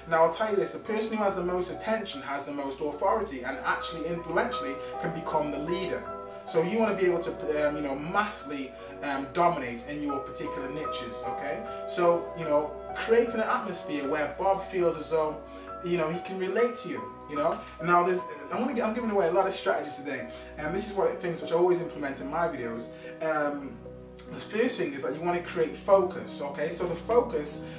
Now I'll tell you this, the person who has the most attention has the most authority, and actually influentially can become the leader. So you want to be able to, massively dominate in your particular niches, okay? So, creating an atmosphere where Bob feels as though, he can relate to you, Now I'm giving away a lot of strategies today, and this is things which I always implement in my videos. The first thing is that you want to create focus, okay? So the focus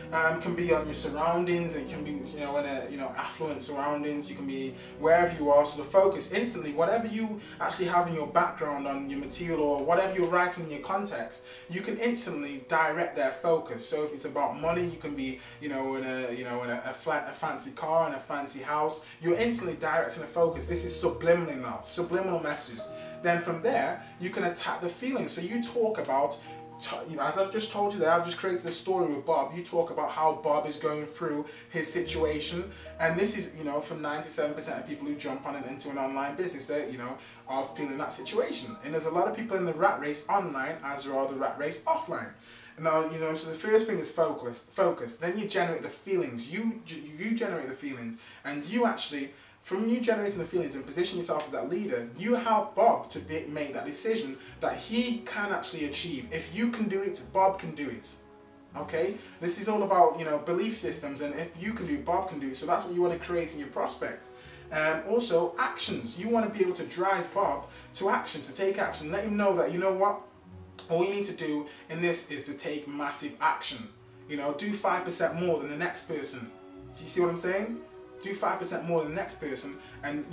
can be on your surroundings. It can be, in affluent surroundings. You can be wherever you are. So the focus instantly, whatever you actually have in your background on your material or whatever you're writing in your context, you can instantly direct their focus. So if it's about money, you can be, in a fancy car and a fancy house. You're instantly directing the focus. This is subliminal now, subliminal messages. Then from there, you can attack the feelings. So you talk about, as I've just told you there, I've just created a story with Bob. You talk about how Bob is going through his situation. And this is, for 97% of people who jump on into an online business, they, are feeling that situation. And there's a lot of people in the rat race online as there are the rat race offline. Now, so the first thing is focus. Then you generate the feelings. You generate the feelings, and you actually, from you generating the feelings and position yourself as that leader, you help Bob to make that decision that he can actually achieve. If you can do it, Bob can do it. Okay? This is all about, belief systems, and if you can do it, Bob can do it. So that's what you want to create in your prospect. Also, actions. You want to be able to drive Bob to action, to take action. Let him know that, what? All you need to do in this is to take massive action. Do 5% more than the next person. Do you see what I'm saying? Do 5% more than the next person, and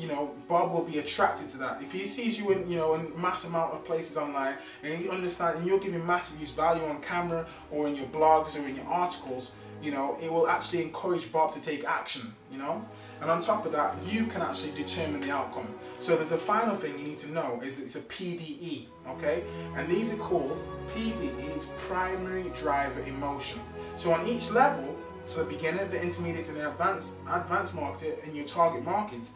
Bob will be attracted to that. If he sees you in in mass amount of places online, and you understand, and you're giving massive use value on camera or in your blogs or in your articles, it will actually encourage Bob to take action. And on top of that, you can actually determine the outcome. So there's a final thing you need to know, is it's a PDE, okay? And these are called PDE, it's primary driver emotion. So on each level, so the beginner, the intermediate, and the advanced marketer in your target market,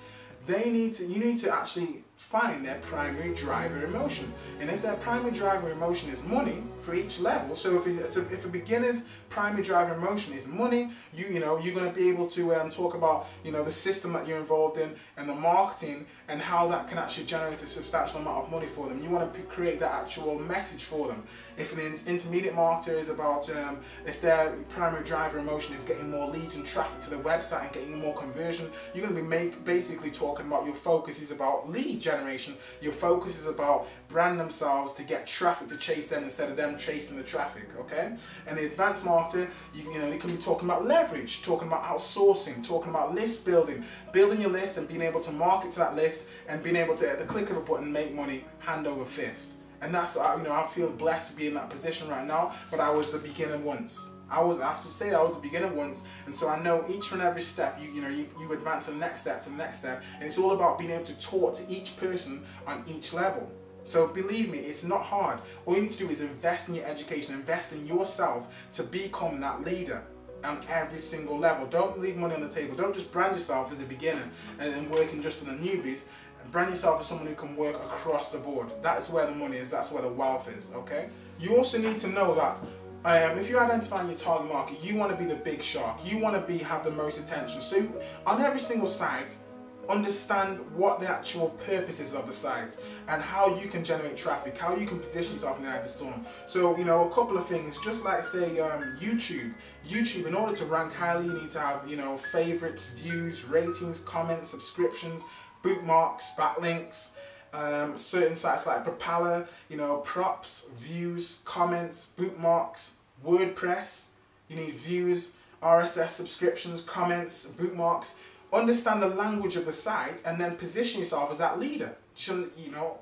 you need to actually find their primary driver emotion. And if their primary driver emotion is money for each level, so if a beginner's primary driver emotion is money, you're going to be able to talk about the system that you're involved in and the marketing and how that can actually generate a substantial amount of money for them. You want to create that actual message for them. If an intermediate marketer is about if their primary driver emotion is getting more leads and traffic to the website and getting more conversion, you're going to be basically talking about your focus is about lead generation. Your focus is about brand themselves to get traffic to chase them instead of them chasing the traffic, okay? And the advanced marketer, they can be talking about leverage, talking about outsourcing, talking about list building your list and being able to market to that list and being able to, at the click of a button, make money hand over fist. And that's, I feel blessed to be in that position right now, but I was the beginner once. I have to say that I was a beginner once, and so I know each and every step, you advance to the next step, and it's all about being able to talk to each person on each level. So believe me, it's not hard. All you need to do is invest in your education, invest in yourself to become that leader on every single level. Don't leave money on the table. Don't just brand yourself as a beginner and working just for the newbies. Brand yourself as someone who can work across the board. That's where the money is, that's where the wealth is, okay? You also need to know that if you're identifying your target market, you want to be the big shark. You want to have the most attention. So on every single site, understand what the actual purpose is of the site and how you can generate traffic, how you can position yourself in the eye of the storm. So, a couple of things, just like say YouTube, in order to rank highly, you need to have, favorites, views, ratings, comments, subscriptions, bookmarks, backlinks, certain sites like Propeller, props, views, comments, bookmarks, WordPress, you need views, RSS subscriptions, comments, bookmarks. Understand the language of the site and then position yourself as that leader.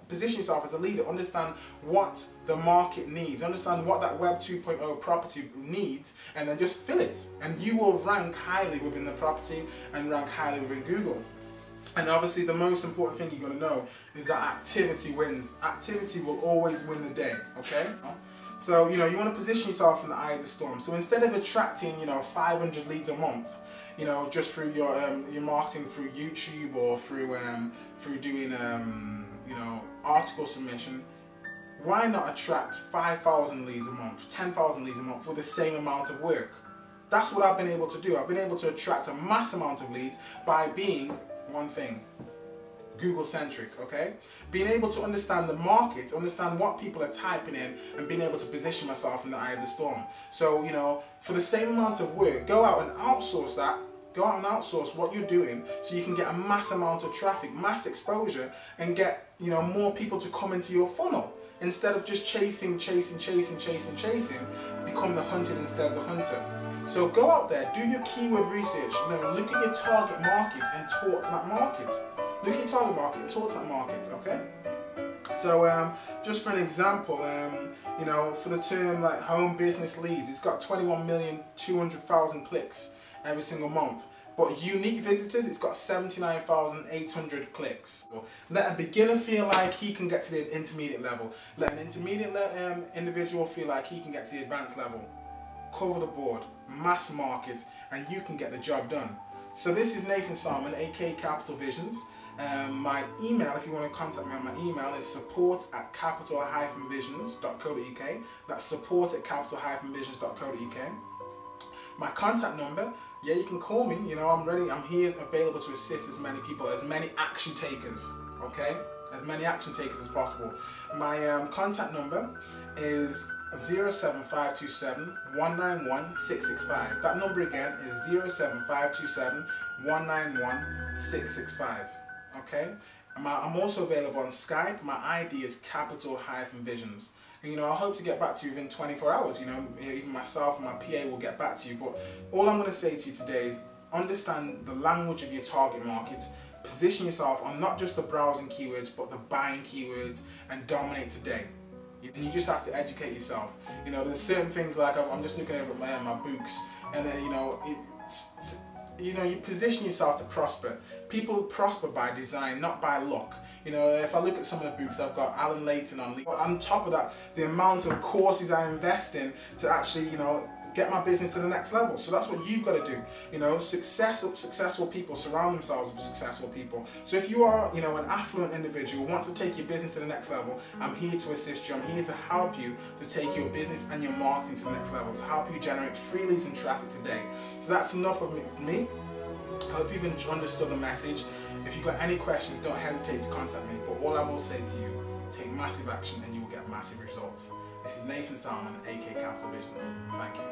Position yourself as a leader. Understand what the market needs. Understand what that Web 2.0 property needs, and then just fill it. And you will rank highly within the property and rank highly within Google. And obviously the most important thing you're going to know is that activity wins. Activity will always win the day, okay? So, you want to position yourself in the eye of the storm. So instead of attracting, 500 leads a month, just through your marketing through YouTube or through doing article submission, why not attract 5,000 leads a month, 10,000 leads a month with the same amount of work? That's what I've been able to do. I've been able to attract a mass amount of leads by being one thing: Google centric, okay? Being able to understand the market, understand what people are typing in, and being able to position myself in the eye of the storm. So, you know, for the same amount of work, go out and outsource that. Go out and outsource what you're doing so you can get a mass amount of traffic, mass exposure, and get, you know, more people to come into your funnel. Instead of just chasing, become the hunted instead of the hunter. So go out there, do your keyword research, you know, look at your target market and talk to that market. Look at your target market and talk to that market, okay? So just for an example, you know, for the term like home business leads, it's got 21,200,000 clicks every single month. But unique visitors, it's got 79,800 clicks. So let a beginner feel like he can get to the intermediate level. Let an intermediate individual feel like he can get to the advanced level. Cover the board, mass market, and you can get the job done. So this is Nathan Salmon, aka Capital Visions. My email, if you want to contact me on my email, is support@capital-visions.co.uk. That's support@capital-visions.co.uk. My contact number, yeah, you can call me. You know, I'm ready. I'm here, available to assist as many people, as many action takers. Okay, as many action takers as possible. My contact number is 07527 191 665. That number again is 07527 191 665. Okay, I'm also available on Skype. My ID is capital-visions. And, you know, I hope to get back to you within 24 hours. You know, even myself and my PA will get back to you. But all I'm going to say to you today is understand the language of your target market. Position yourself on not just the browsing keywords, but the buying keywords, and dominate today. And you just have to educate yourself. You know, there's certain things like I'm just looking over at my books, and you know, you position yourself to prosper. People prosper by design, not by luck. You know, if I look at some of the books, I've got Alan Layton on top of that, the amount of courses I invest in to actually, you know, get my business to the next level. So that's what you've got to do. You know, successful people surround themselves with successful people. So if you are, you know, an affluent individual who wants to take your business to the next level, I'm here to assist you. I'm here to help you to take your business and your marketing to the next level, to help you generate free leads and traffic today. So that's enough of me. I hope you've understood the message. If you've got any questions, don't hesitate to contact me. But all I will say to you, take massive action and you will get massive results. This is Nathan Salmon, aka Capital Visions. Thank you.